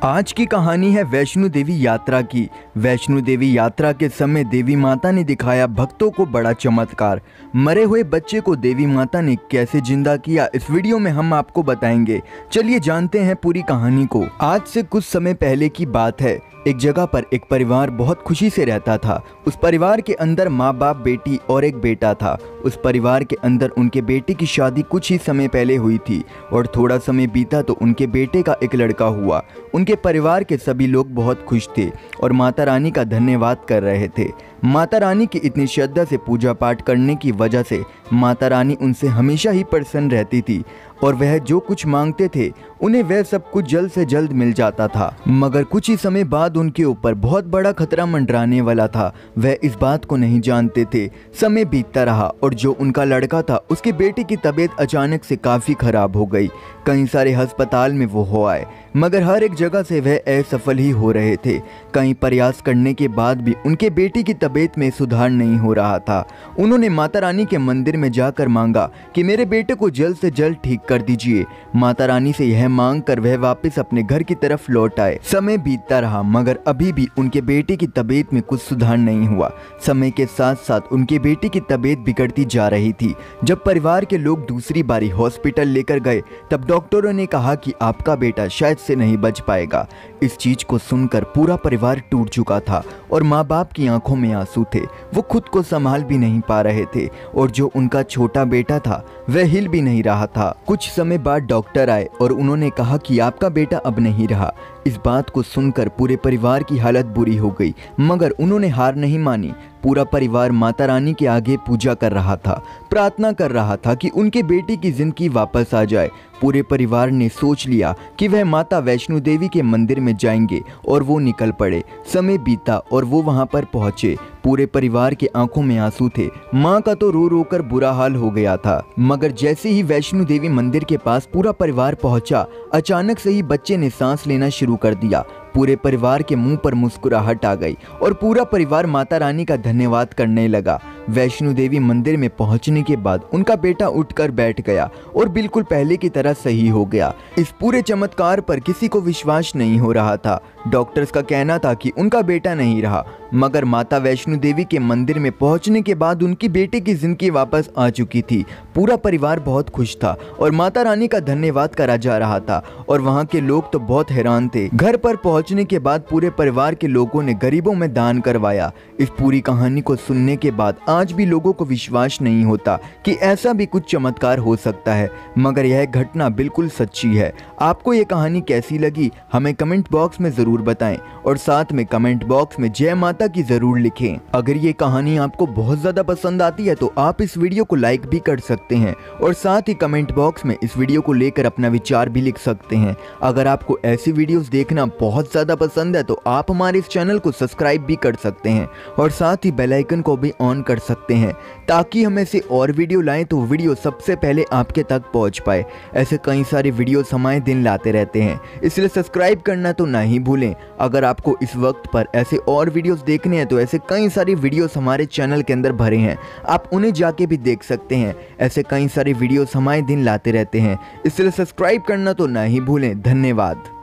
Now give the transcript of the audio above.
आज की कहानी है वैष्णो देवी यात्रा की। वैष्णो देवी यात्रा के समय देवी माता ने दिखाया भक्तों को बड़ा चमत्कार। मरे हुए बच्चे को देवी माता ने कैसे जिंदा किया, इस वीडियो में हम आपको बताएंगे। चलिए जानते हैं पूरी कहानी को। आज से कुछ समय पहले की बात है। एक जगह पर एक परिवार बहुत खुशी से रहता था। उस परिवार के अंदर माँ बाप, बेटी और एक बेटा था। उस परिवार के अंदर उनके बेटे की शादी कुछ ही समय पहले हुई थी और थोड़ा समय बीता तो उनके बेटे का एक लड़का हुआ। उनके परिवार के सभी लोग बहुत खुश थे और माता रानी का धन्यवाद कर रहे थे। माता रानी की इतनी श्रद्धा से पूजा पाठ करने की वजह से माता रानी उनसे हमेशा ही प्रसन्न रहती थी और वह जो कुछ मांगते थे उन्हें वह सब कुछ जल्द से जल्द मिल जाता था। मगर कुछ ही समय बाद उनके ऊपर बहुत बड़ा खतरा मंडराने वाला था। वह इस बात को नहीं जानते थे। समय बीतता रहा और जो उनका लड़का था उसके बेटे की तबीयत अचानक से काफ़ी खराब हो गई। कई सारे अस्पताल में वो हो आए मगर हर एक जगह से वह असफल ही हो रहे थे। कई प्रयास करने के बाद भी उनके बेटे की तबीयत में सुधार नहीं हो रहा था। उन्होंने माता रानी के मंदिर में जाकर मांगा कि मेरे बेटे को जल्द से जल्द ठीक कर दीजिए। माता रानी से यह मांग कर वह वापस अपने घर की तरफ लौट आए। समय बीतता रहा मगर अभी भी उनके बेटे की तबीयत में कुछ सुधार नहीं हुआ। समय के साथ साथ उनके बेटे की तबीयत बिगड़ती जा रही थी। जब परिवार के लोग दूसरी बारी हॉस्पिटल लेकर गए तब डॉक्टरों ने कहा कि आपका बेटा शायद से नहीं बच पाएगा। इस चीज को सुनकर पूरा परिवार टूट चुका था और माँ बाप की आंखों में आंसू थे। वो खुद को संभाल भी नहीं पा रहे थे और जो उनका छोटा बेटा था वह हिल भी नहीं रहा था। कुछ समय बाद डॉक्टर आए और उन्होंने कहा कि आपका बेटा अब नहीं रहा। इस बात को सुनकर पूरे परिवार की हालत बुरी हो गई मगर उन्होंने हार नहीं मानी। पूरा परिवार माता रानी के आगे पूजा कर रहा था, प्रार्थना कर रहा था कि उनके बेटे की जिंदगी वापस आ जाए। पूरे परिवार ने सोच लिया कि वह माता वैष्णो देवी के मंदिर में जाएंगे और वो निकल पड़े। समय बीता और वो वहां पर पहुंचे। पूरे परिवार के आंखों में आंसू थे। माँ का तो रो रो कर बुरा हाल हो गया था। मगर जैसे ही वैष्णो देवी मंदिर के पास पूरा परिवार पहुंचा, अचानक से ही बच्चे ने सांस लेना शुरू कर दिया। पूरे परिवार के मुंह पर मुस्कुराहट आ गई और पूरा परिवार माता रानी का धन्यवाद करने लगा। वैष्णो देवी मंदिर में पहुंचने के बाद उनका बेटा उठकर बैठ गया और बिल्कुल पहले की तरह सही हो गया। इस पूरे चमत्कार पर किसी को विश्वास नहीं हो रहा था। डॉक्टर्स का कहना था कि उनका बेटा नहीं रहा मगर माता वैष्णो देवी के मंदिर में पहुंचने के बाद उनकी बेटे की जिंदगी वापस आ चुकी थी। पूरा परिवार बहुत खुश था और माता रानी का धन्यवाद करा जा रहा था और वहां के लोग तो बहुत हैरान थे। घर पर पहुंचने के बाद पूरे परिवार के लोगों ने गरीबों में दान करवाया। इस पूरी कहानी को सुनने के बाद आज भी लोगों को विश्वास नहीं होता कि ऐसा भी कुछ चमत्कार हो सकता है मगर यह घटना बिल्कुल सच्ची है। आपको ये कहानी कैसी लगी हमें कमेंट बॉक्स में जरूर बताएं और साथ में कमेंट बॉक्स में जय माता की जरूर लिखें। अगर ये कहानी आपको बहुत ज्यादा पसंद आती है तो आप इस वीडियो को लाइक भी कर सकते हैं और साथ ही कमेंट बॉक्स में इस वीडियो को लेकर अपना विचार भी लिख सकते हैं। अगर आपको ऐसी वीडियोस देखना बहुत ज्यादा पसंद है तो आप हमारे इस चैनल को सब्सक्राइब भी कर सकते हैं और साथ ही बेल आइकन को भी ऑन कर सकते हैं ताकि हम ऐसे और वीडियो लाएं तो वीडियो सबसे पहले आपके तक पहुंच पाए। ऐसे कई सारे वीडियोस हमारे दिन लाते रहते हैं, इसलिए सब्सक्राइब करना तो ना ही भूलें। अगर आपको इस वक्त पर ऐसे और वीडियोस देखने हैं तो ऐसे कई सारे वीडियोस हमारे चैनल के अंदर भरे हैं, आप उन्हें जाके भी देख सकते हैं। ऐसे कई सारे वीडियोस हमारे दिन लाते रहते हैं, इसलिए सब्सक्राइब करना तो ना ही भूलें। धन्यवाद।